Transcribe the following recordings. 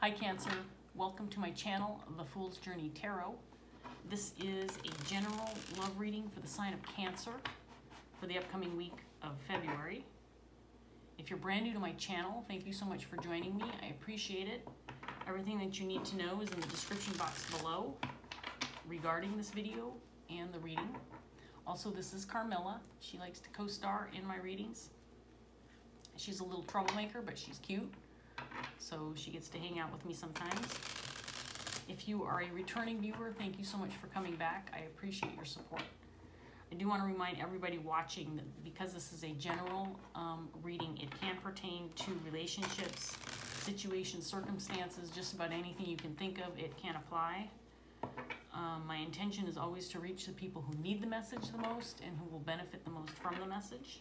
Hi Cancer, welcome to my channel, The Fool's Journey Tarot. This is a general love reading for the sign of Cancer for the upcoming week of February. If you're brand new to my channel, thank you so much for joining me. I appreciate it. Everything that you need to know is in the description box below regarding this video and the reading. Also, this is Carmilla. She likes to co-star in my readings. She's a little troublemaker, but she's cute, so she gets to hang out with me sometimes. If you are a returning viewer, thank you so much for coming back. I appreciate your support. I do want to remind everybody watching that because this is a general reading, it can pertain to relationships, situations, circumstances, just about anything you can think of, it can apply. My intention is always to reach the people who need the message the most and who will benefit the most from the message.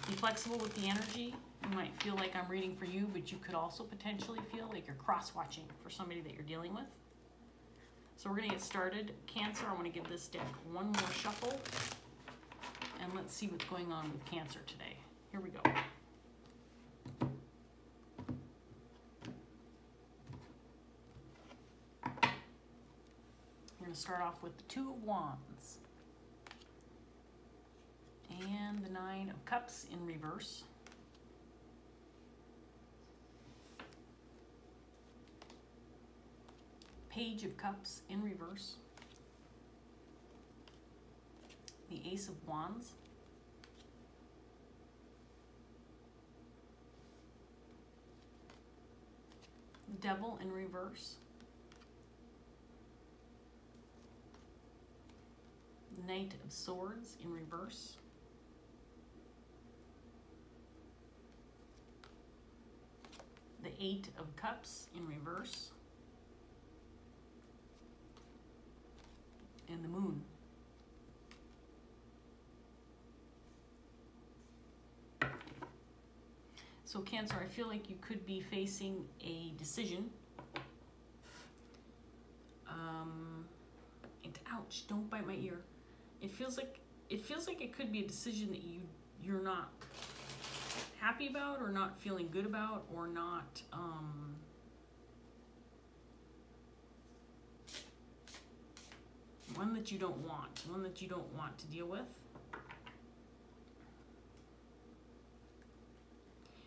Be flexible with the energy. You might feel like I'm reading for you, but you could also potentially feel like you're cross-watching for somebody that you're dealing with. So we're going to get started. Cancer, I want to give this deck one more shuffle, and let's see what's going on with Cancer today. Here we go. We're going to start off with the Two of Wands and the Nine of Cups in reverse. Page of Cups in reverse. The Ace of Wands. The Devil in reverse. The Knight of Swords in reverse. The Eight of Cups in reverse. And the Moon. So Cancer, I feel like you could be facing a decision. And ouch, don't bite my ear. It feels like it could be a decision that you're not happy about, or not feeling good about, or not one that you don't want to deal with.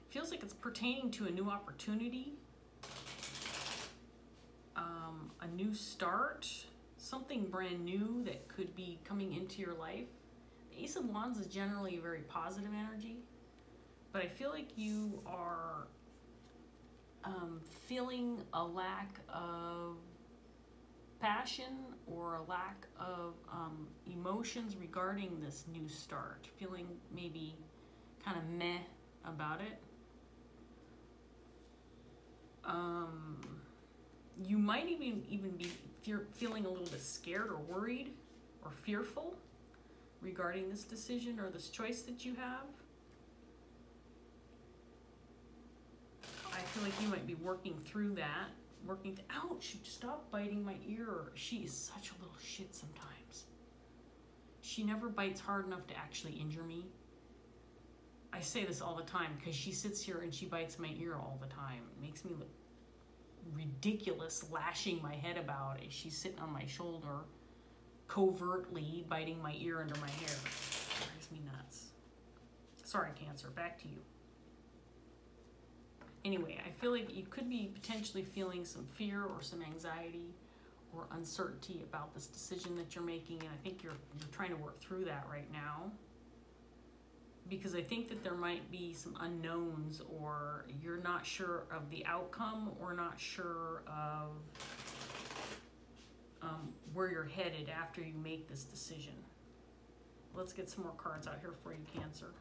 Feels like it's pertaining to a new opportunity, a new start, something brand new that could be coming into your life. The Ace of Wands is generally a very positive energy, but I feel like you are feeling a lack of passion or a lack of emotions regarding this new start, feeling maybe kind of meh about it. You might even be feeling a little bit scared or worried or fearful regarding this decision or this choice that you have. I feel like you might be working through that. Ouch, stop biting my ear. She is such a little shit sometimes. She never bites hard enough to actually injure me. I say this all the time because she sits here and she bites my ear all the time. It makes me look ridiculous, lashing my head about it. She's sitting on my shoulder, covertly biting my ear under my hair. It drives me nuts. Sorry, Cancer, back to you. Anyway, I feel like you could be potentially feeling some fear or some anxiety or uncertainty about this decision that you're making, and I think you're trying to work through that right now, because I think that there might be some unknowns, or you're not sure of the outcome, or not sure of where you're headed after you make this decision. Let's get some more cards out here for you, Cancer.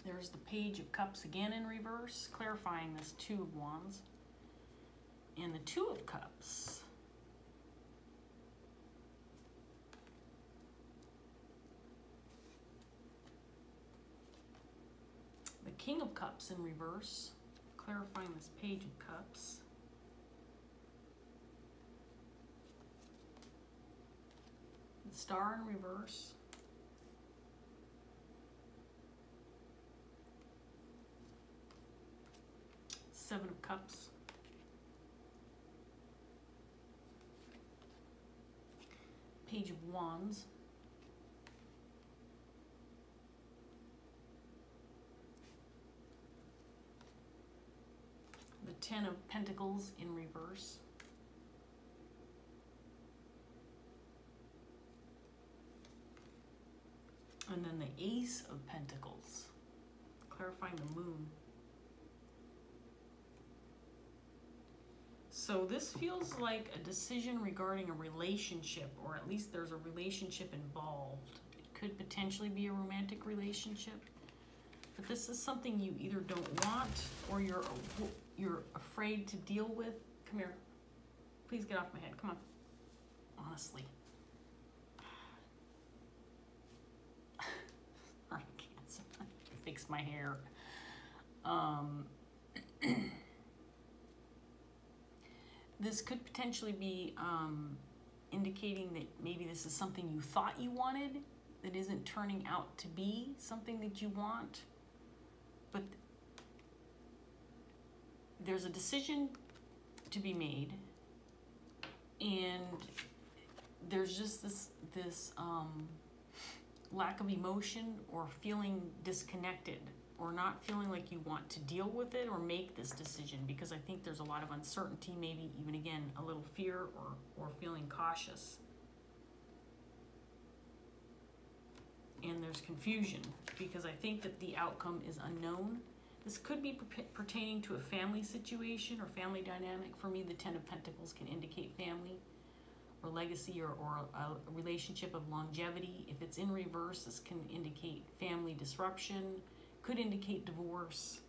There's the Page of Cups again in reverse, clarifying this Two of Wands. And the Two of Cups. The King of Cups in reverse, clarifying this Page of Cups. The Star in reverse. Seven of Cups. Page of Wands. The Ten of Pentacles in reverse. And then the Ace of Pentacles, clarifying the Moon. So this feels like a decision regarding a relationship, or at least there's a relationship involved. It could potentially be a romantic relationship, but this is something you either don't want or you're afraid to deal with. Come here. Please get off my head. Come on. Honestly. Sorry, Cancer. Fix my hair. This could potentially be indicating that maybe this is something you thought you wanted that isn't turning out to be something that you want. But there's a decision to be made, and there's just this lack of emotion or feeling disconnected, or not feeling like you want to deal with it or make this decision, because I think there's a lot of uncertainty, maybe even again a little fear or feeling cautious. And there's confusion because I think that the outcome is unknown. This could be pertaining to a family situation or family dynamic. For me, the Ten of Pentacles can indicate family or legacy or a relationship of longevity. If it's in reverse, this can indicate family disruption, could indicate divorce.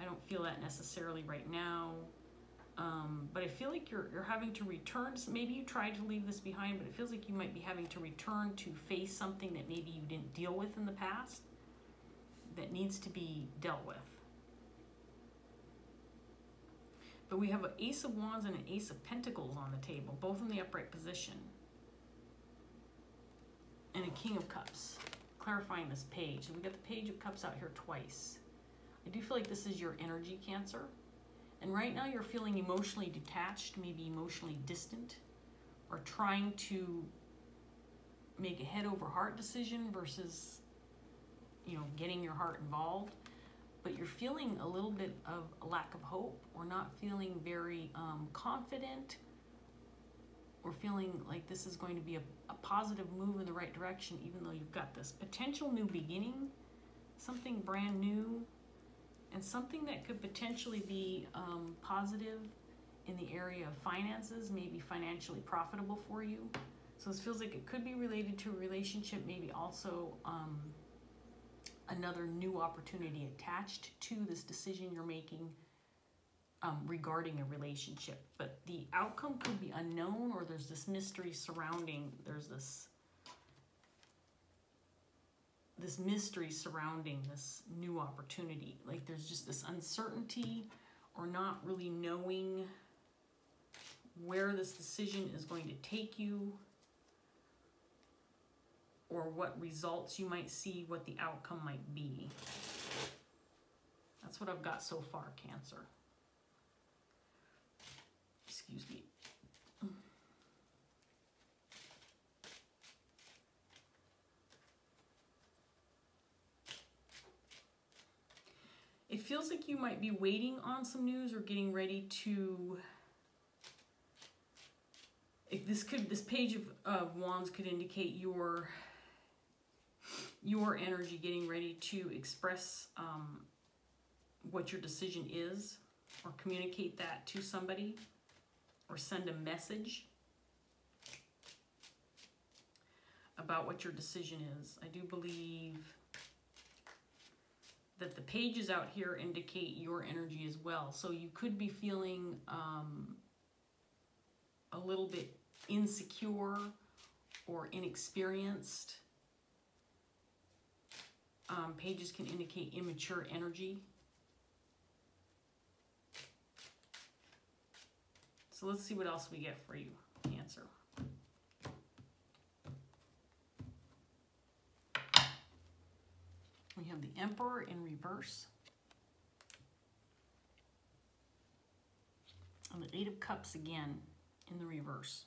I don't feel that necessarily right now. But I feel like you're having to return. So maybe you tried to leave this behind, but it feels like you might be having to return to face something that maybe you didn't deal with in the past that needs to be dealt with. But we have an Ace of Wands and an Ace of Pentacles on the table, both in the upright position. And a King of Cups, clarifying this page. So we got the Page of Cups out here twice. I do feel like this is your energy, Cancer. And right now you're feeling emotionally detached, maybe emotionally distant, or trying to make a head over heart decision versus, getting your heart involved. But you're feeling a little bit of a lack of hope, or not feeling very confident, or feeling like this is going to be a positive move in the right direction, even though you've got this potential new beginning, something brand new, and something that could potentially be positive in the area of finances, maybe financially profitable for you. So this feels like it could be related to a relationship, maybe also another new opportunity attached to this decision you're making regarding a relationship. But the outcome could be unknown, or there's this mystery surrounding, there's this mystery surrounding this new opportunity. Like there's just this uncertainty, or not really knowing where this decision is going to take you, or what results you might see, what the outcome might be. That's what I've got so far, Cancer. Excuse me. It feels like you might be waiting on some news, or getting ready to... This Page of Wands could indicate your energy getting ready to express what your decision is, or communicate that to somebody, or send a message about what your decision is. I do believe that the pages out here indicate your energy as well. So you could be feeling a little bit insecure or inexperienced. Pages can indicate immature energy. So let's see what else we get for you, Cancer. We have the Emperor in reverse. And the Eight of Cups again in the reverse.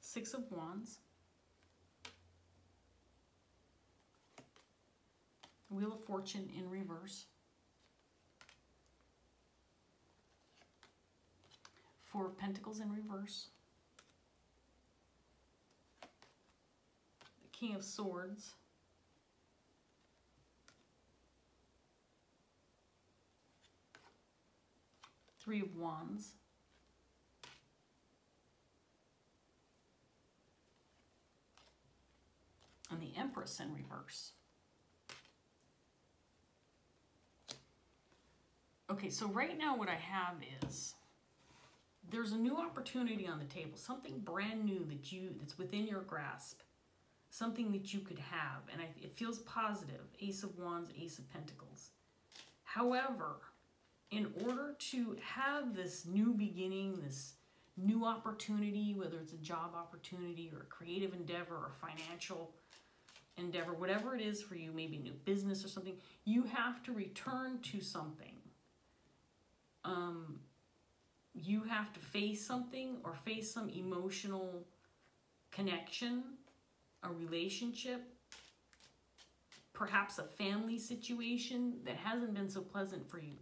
Six of Wands. Wheel of Fortune in reverse. Four of Pentacles in reverse. The King of Swords. Three of Wands. And the Empress in reverse. Okay, so right now what I have is there's a new opportunity on the table, something brand new that's within your grasp, something that you could have, and it feels positive. Ace of Wands, Ace of Pentacles. However, in order to have this new beginning, this new opportunity, whether it's a job opportunity or a creative endeavor or financial endeavor, whatever it is for you, maybe a new business or something, you have to return to something. You have to face something or face some emotional connection, a relationship, perhaps a family situation that hasn't been so pleasant for you.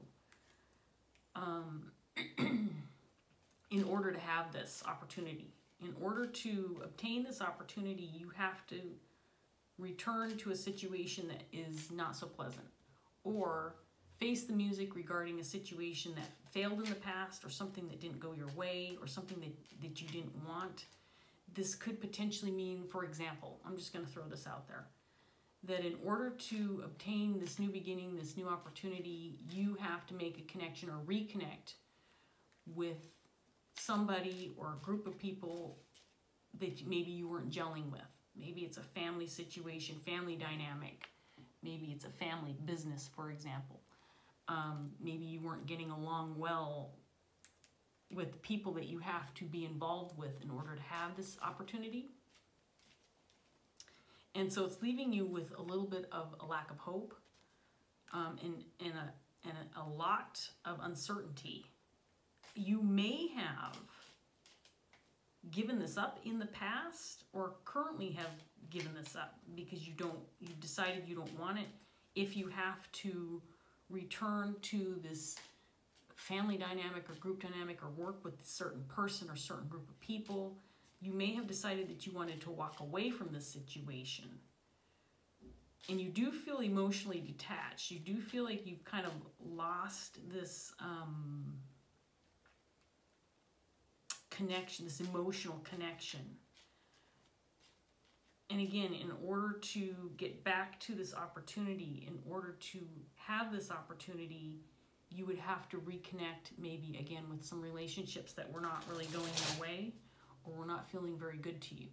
In order to have this opportunity. In order to obtain this opportunity, you have to return to a situation that is not so pleasant, or face the music regarding a situation that failed in the past, or something that didn't go your way, or something that you didn't want. This could potentially mean, for example, I'm just going to throw this out there, that in order to obtain this new beginning, this new opportunity, you have to make a connection or reconnect with somebody or a group of people that maybe you weren't gelling with. Maybe it's a family situation, family dynamic. Maybe it's a family business, for example. Maybe you weren't getting along well with the people that you have to be involved with in order to have this opportunity. And so it's leaving you with a little bit of a lack of hope, and a lot of uncertainty. You may have given this up in the past, or currently have given this up because you've decided you don't want it. If you have to return to this family dynamic or group dynamic, or work with a certain person or certain group of people, you may have decided that you wanted to walk away from this situation. And you do feel emotionally detached. You do feel like you've kind of lost this connection, this emotional connection. And again, in order to get back to this opportunity, in order to have this opportunity, you would have to reconnect maybe again with some relationships that were not really going your way, or were not feeling very good to you.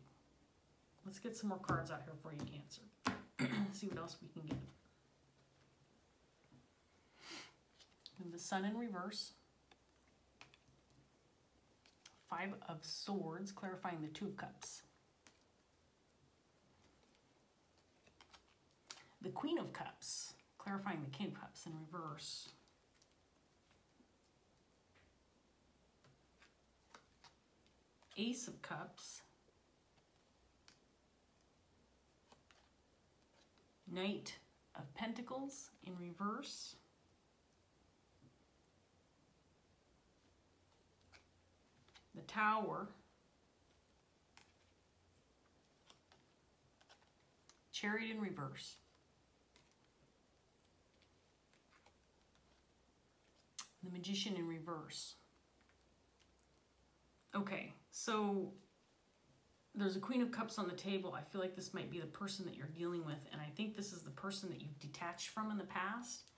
Let's get some more cards out here for you, Cancer. See what else we can get. And the Sun in reverse. Five of Swords, clarifying the Two of Cups. The Queen of Cups, clarifying the King of Cups in reverse. Ace of Cups. Knight of Pentacles in reverse. The Tower. Chariot in reverse. The Magician in reverse. Okay, so there's a Queen of Cups on the table. I feel like this might be the person that you're dealing with, and I think this is the person that you've detached from in the past.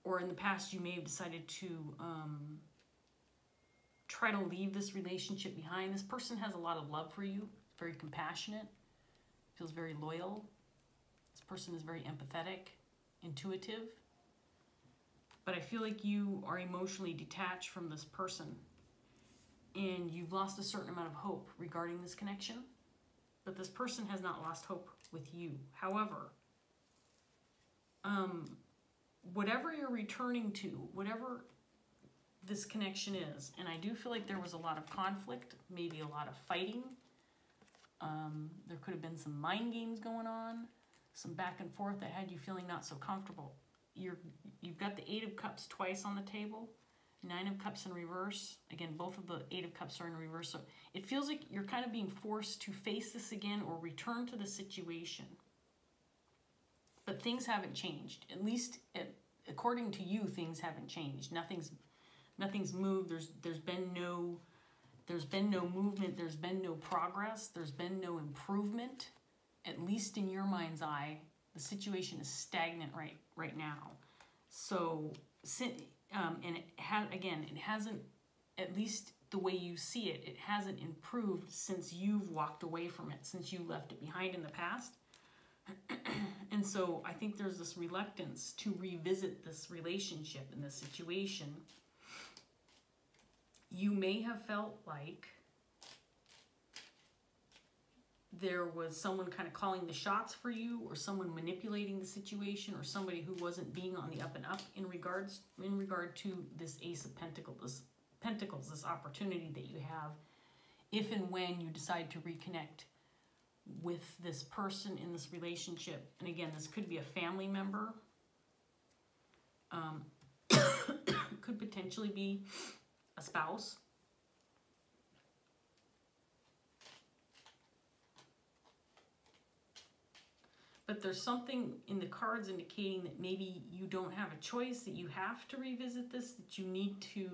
Or in the past you may have decided to try to leave this relationship behind. This person has a lot of love for you, very compassionate, feels very loyal. This person is very empathetic, intuitive. But I feel like you are emotionally detached from this person, and you've lost a certain amount of hope regarding this connection. but this person has not lost hope with you. However, whatever you're returning to, whatever this connection is, and I do feel like there was a lot of conflict, maybe a lot of fighting. There could have been some mind games going on, some back and forth that had you feeling not so comfortable. You've got the Eight of Cups twice on the table, Nine of Cups in reverse. Again, both of the Eight of Cups are in reverse. So it feels like you're kind of being forced to face this again or return to the situation. But things haven't changed. At least according to you, things haven't changed. Nothing's moved. There's been no movement. There's been no progress. There's been no improvement. At least in your mind's eye, the situation is stagnant right now. So, and it hasn't, at least the way you see it, it hasn't improved since you've walked away from it, since you left it behind in the past. And so I think there's this reluctance to revisit this relationship and this situation. You may have felt like there was someone kind of calling the shots for you, or someone manipulating the situation, or somebody who wasn't being on the up and up in regard to this Ace of Pentacles, this opportunity that you have if and when you decide to reconnect with this person in this relationship. And again, this could be a family member, could potentially be a spouse. But there's something in the cards indicating that maybe you don't have a choice, that you have to revisit this, that you need to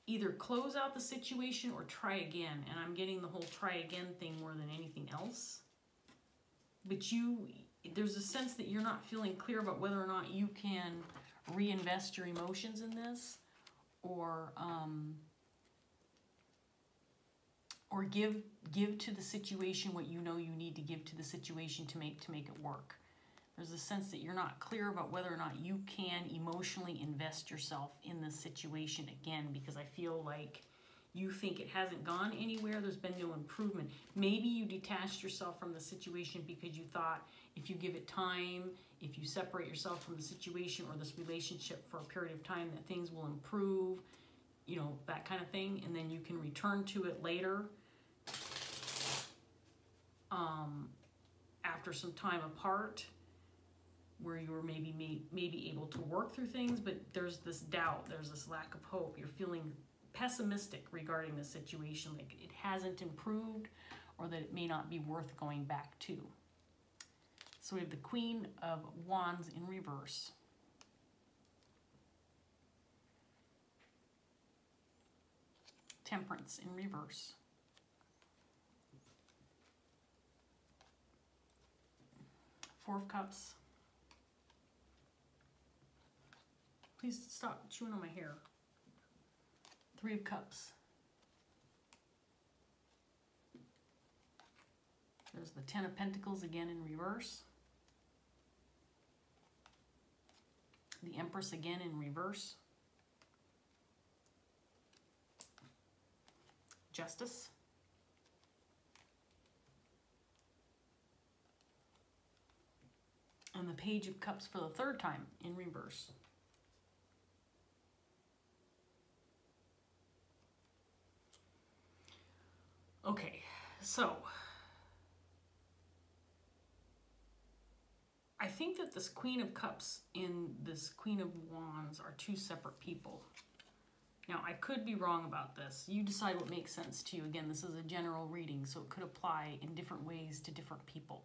either close out the situation or try again. And I'm getting the whole try again thing more than anything else. But there's a sense that you're not feeling clear about whether or not you can reinvest your emotions in this, or give to the situation what you know you need to give to the situation to make it work. There's a sense that you're not clear about whether or not you can emotionally invest yourself in this situation again, because I feel like you think it hasn't gone anywhere. There's been no improvement. Maybe you detached yourself from the situation because you thought if you give it time, if you separate yourself from the situation or this relationship for a period of time, that things will improve, you know, that kind of thing, and then you can return to it later. After some time apart, where you were maybe able to work through things, but there's this doubt, there's this lack of hope. You're feeling pessimistic regarding the situation, like it hasn't improved, or that it may not be worth going back to. So we have the Queen of Wands in reverse. Temperance in reverse. Four of Cups. Please stop chewing on my hair. Three of Cups. There's the Ten of Pentacles again in reverse. The Empress again in reverse. Justice. And the Page of Cups for the third time in reverse. Okay, so I think that this Queen of Cups and this Queen of Wands are two separate people. Now, I could be wrong about this. You decide what makes sense to you. Again, this is a general reading, so it could apply in different ways to different people.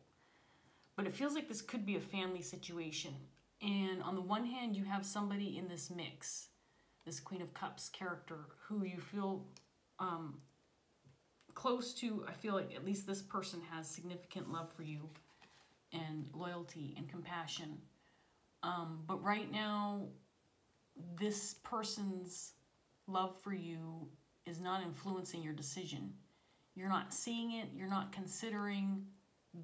But it feels like this could be a family situation. And on the one hand, you have somebody in this mix, this Queen of Cups character, who you feel close to. I feel like at least this person has significant love for you and loyalty and compassion. But right now, this person's love for you is not influencing your decision. You're not seeing it. You're not considering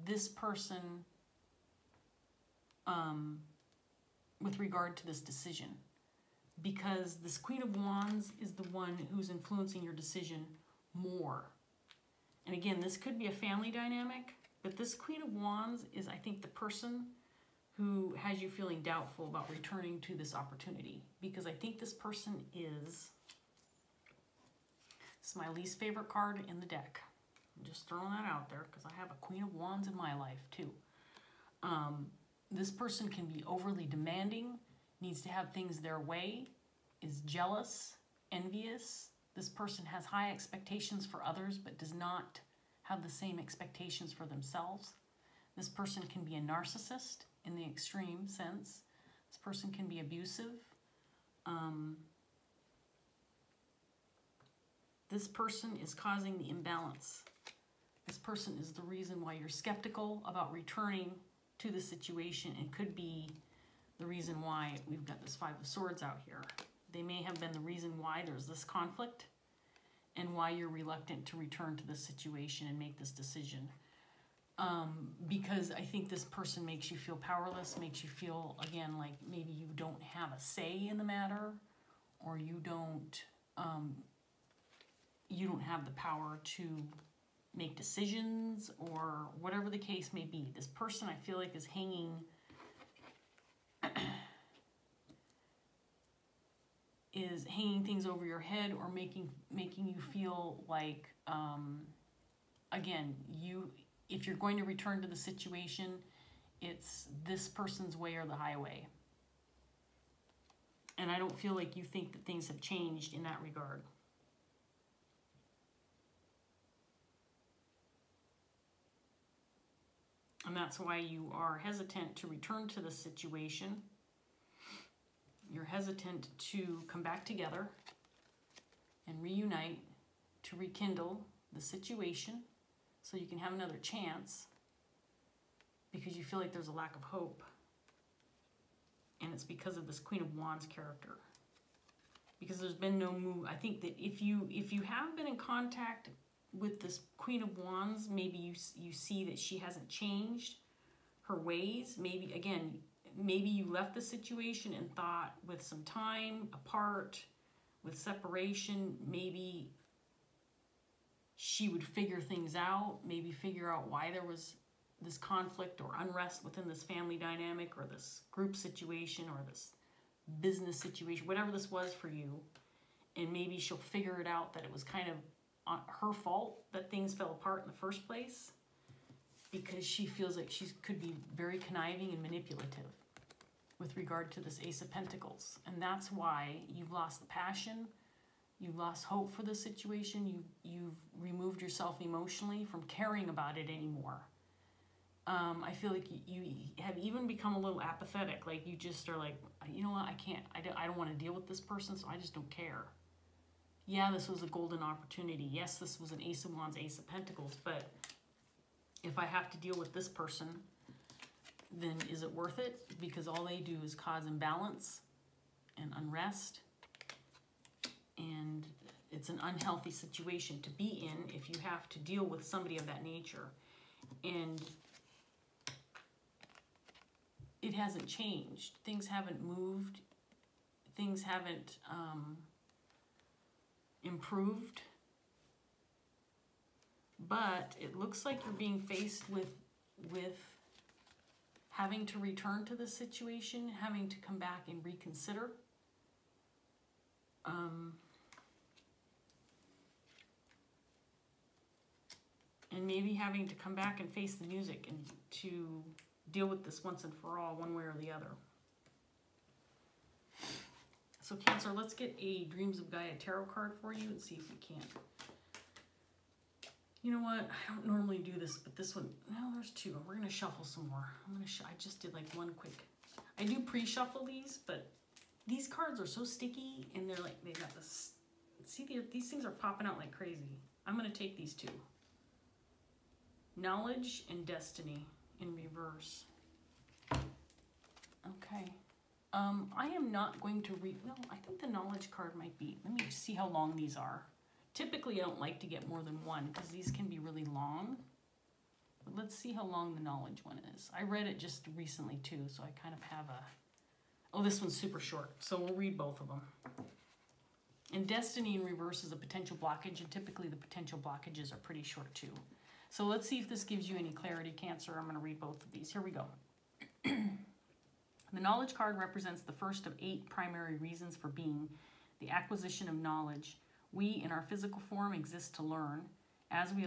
this person with regard to this decision, because this Queen of Wands is the one who's influencing your decision more. And again, this could be a family dynamic, but this Queen of Wands is, I think, the person who has you feeling doubtful about returning to this opportunity. Because I think this person is, this is my least favorite card in the deck. I'm just throwing that out there because I have a Queen of Wands in my life too. This person can be overly demanding, needs to have things their way, is jealous, envious. This person has high expectations for others but does not have the same expectations for themselves. This person can be a narcissist in the extreme sense. This person can be abusive. This person is causing the imbalance. This person is the reason why you're skeptical about returning to the situation, and could be the reason why we've got this Five of Swords out here. They may have been the reason why there's this conflict and why you're reluctant to return to this situation and make this decision. Because I think this person makes you feel powerless, makes you feel, again, like maybe you don't have a say in the matter, or you don't have the power to make decisions, or whatever the case may be. This person, I feel like, is hanging things over your head, or making you feel like, again, if you're going to return to the situation, it's this person's way or the highway. And I don't feel like you think that things have changed in that regard. And that's why you are hesitant to return to the situation. You're hesitant to come back together and reunite, to rekindle the situation so you can have another chance, because you feel like there's a lack of hope. And it's because of this Queen of Wands character. Because there's been no move. I think that if you have been in contact with this Queen of Wands, maybe you see that she hasn't changed her ways. Maybe, again, maybe you left the situation and thought with some time apart, with separation, maybe she would figure things out, maybe figure out why there was this conflict or unrest within this family dynamic, or this group situation, or this business situation, whatever this was for you. And maybe she'll figure it out that it was kind of her fault that things fell apart in the first place, because she feels like she could be very conniving and manipulative with regard to this Ace of Pentacles. And that's why you've lost the passion, you've lost hope for the situation, you've removed yourself emotionally from caring about it anymore. I feel like you have even become a little apathetic, like you just are like, you know what, I don't want to deal with this person, so I just don't care. Yeah, this was a golden opportunity. Yes, this was an Ace of Wands, Ace of Pentacles, but if I have to deal with this person, then is it worth it? Because all they do is cause imbalance and unrest, and it's an unhealthy situation to be in if you have to deal with somebody of that nature. And it hasn't changed. Things haven't moved. Things haven't improved. But it looks like you're being faced with having to return to the situation, having to come back and reconsider. And maybe having to come back and face the music and to deal with this once and for all, one way or the other. So Cancer, let's get a Dreams of Gaia tarot card for you and see if we can. You know what? I don't normally do this, but this one, no, there's two. We're going to shuffle some more. I just did like one quick. I do pre-shuffle these, but these cards are so sticky, and they're like, they got this, see, these things are popping out like crazy. I'm going to take these two. Knowledge and Destiny in reverse. Okay. I am not going to read, well, I think the Knowledge card might be, let me see how long these are. Typically, I don't like to get more than one because these can be really long. But let's see how long the Knowledge one is. I read it just recently too, so I kind of have a... Oh, this one's super short, so we'll read both of them. And destiny in reverse is a potential blockage, and typically the potential blockages are pretty short too. So let's see if this gives you any clarity, Cancer. I'm going to read both of these. Here we go. The knowledge card represents the first of 8 primary reasons for being, the acquisition of knowledge. We, in our physical form, exist to learn. As we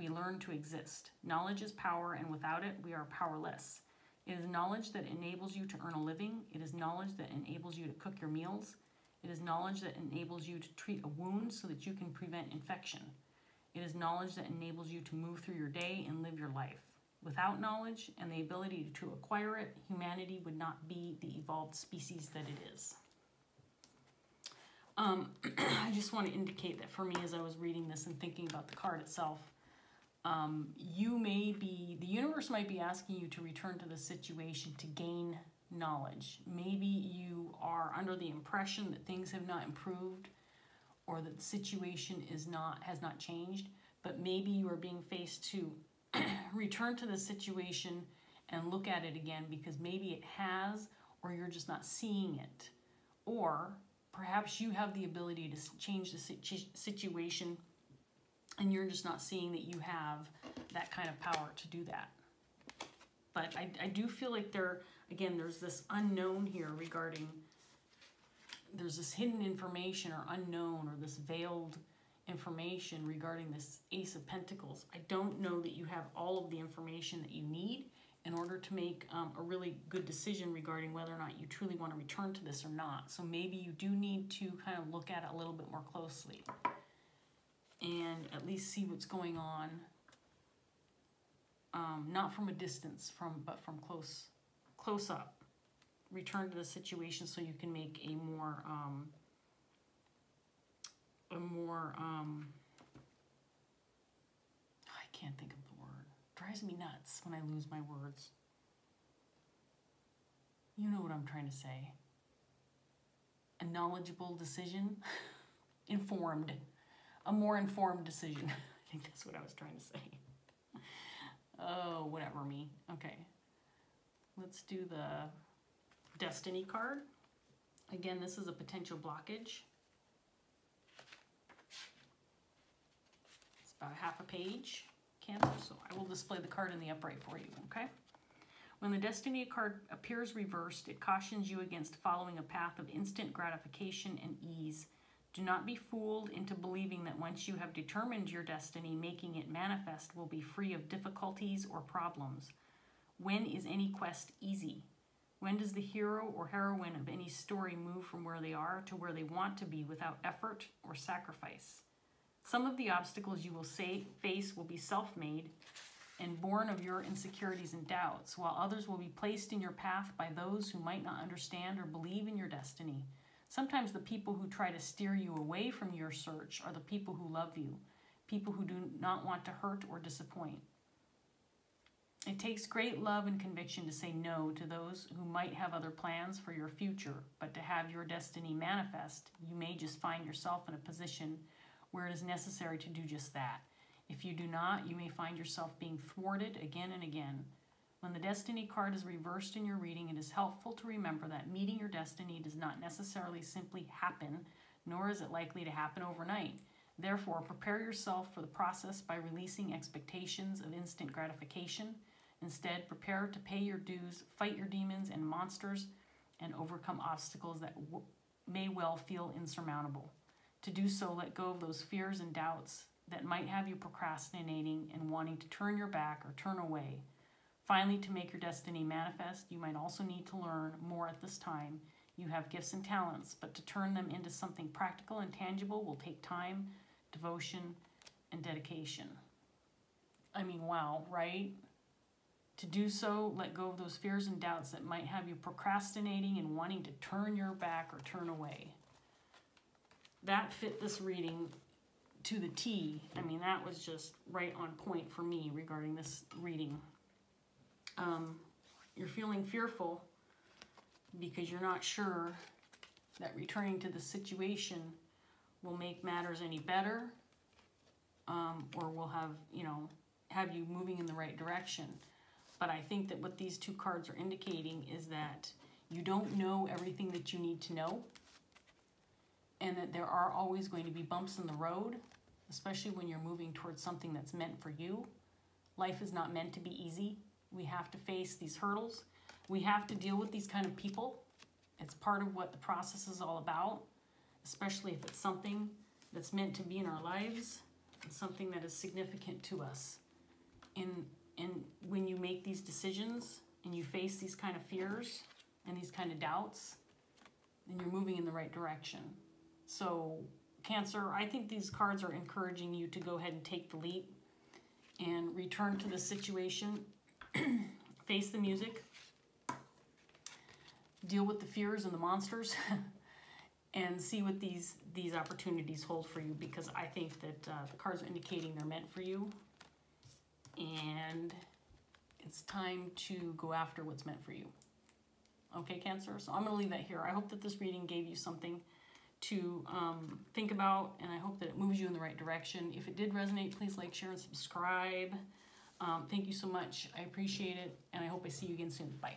learn to exist. Knowledge is power, and without it, we are powerless. It is knowledge that enables you to earn a living. It is knowledge that enables you to cook your meals. It is knowledge that enables you to treat a wound so that you can prevent infection. It is knowledge that enables you to move through your day and live your life. Without knowledge and the ability to acquire it, humanity would not be the evolved species that it is. I just want to indicate that for me, as I was reading this and thinking about the card itself, the universe might be asking you to return to the situation to gain knowledge. Maybe you are under the impression that things have not improved or that the situation has not changed, but maybe you are being faced to return to the situation and look at it again because maybe it has, or you're just not seeing it. Or perhaps you have the ability to change the situation and you're just not seeing that you have that kind of power to do that. But I do feel like there's this unknown here regarding, there's this hidden information or unknown or this veiled information regarding this Ace of Pentacles. I don't know that you have all of the information that you need in order to make a really good decision regarding whether or not you truly want to return to this or not. So maybe you do need to kind of look at it a little bit more closely and at least see what's going on, not from a distance, but from close up. Return to the situation so you can make a more I can't think of the word. Drives me nuts when I lose my words. You know what I'm trying to say. A knowledgeable decision. Informed. A more informed decision. I think that's what I was trying to say. Oh, whatever me. Okay. Let's do the Destiny card. Again, this is a potential blockage. It's about half a page, Cancer, so I will display the card in the upright for you, okay? When the Destiny card appears reversed, it cautions you against following a path of instant gratification and ease. Do not be fooled into believing that once you have determined your destiny, making it manifest will be free of difficulties or problems. When is any quest easy? When does the hero or heroine of any story move from where they are to where they want to be without effort or sacrifice? Some of the obstacles you will face will be self-made and born of your insecurities and doubts, while others will be placed in your path by those who might not understand or believe in your destiny. Sometimes the people who try to steer you away from your search are the people who love you, people who do not want to hurt or disappoint. It takes great love and conviction to say no to those who might have other plans for your future, but to have your destiny manifest, you may just find yourself in a position where it is necessary to do just that. If you do not, you may find yourself being thwarted again and again. When the Destiny card is reversed in your reading, it is helpful to remember that meeting your destiny does not necessarily simply happen, nor is it likely to happen overnight. Therefore, prepare yourself for the process by releasing expectations of instant gratification. Instead, prepare to pay your dues, fight your demons and monsters, and overcome obstacles that may well feel insurmountable. To do so, let go of those fears and doubts that might have you procrastinating and wanting to turn your back or turn away. Finally, to make your destiny manifest, you might also need to learn more at this time. You have gifts and talents, but to turn them into something practical and tangible will take time, devotion, and dedication. I mean, wow, right? To do so, let go of those fears and doubts that might have you procrastinating and wanting to turn your back or turn away. That fit this reading to the T. I mean, that was just right on point for me regarding this reading. You're feeling fearful because you're not sure that returning to the situation will make matters any better, or will have you moving in the right direction. But I think that what these two cards are indicating is that you don't know everything that you need to know. and that there are always going to be bumps in the road, especially when you're moving towards something that's meant for you. Life is not meant to be easy. We have to face these hurdles. We have to deal with these kind of people. It's part of what the process is all about, especially if it's something that's meant to be in our lives and something that is significant to us. And when you make these decisions and you face these kind of fears and these kind of doubts, then you're moving in the right direction. So Cancer, I think these cards are encouraging you to go ahead and take the leap and return to the situation, face the music, deal with the fears and the monsters, and see what these opportunities hold for you, because I think that the cards are indicating they're meant for you, and it's time to go after what's meant for you. Okay, Cancer? So I'm going to leave that here. I hope that this reading gave you something to think about, and I hope that it moves you in the right direction. If it did resonate, please like, share, and subscribe. Thank you so much. I appreciate it, and I hope I see you again soon. Bye.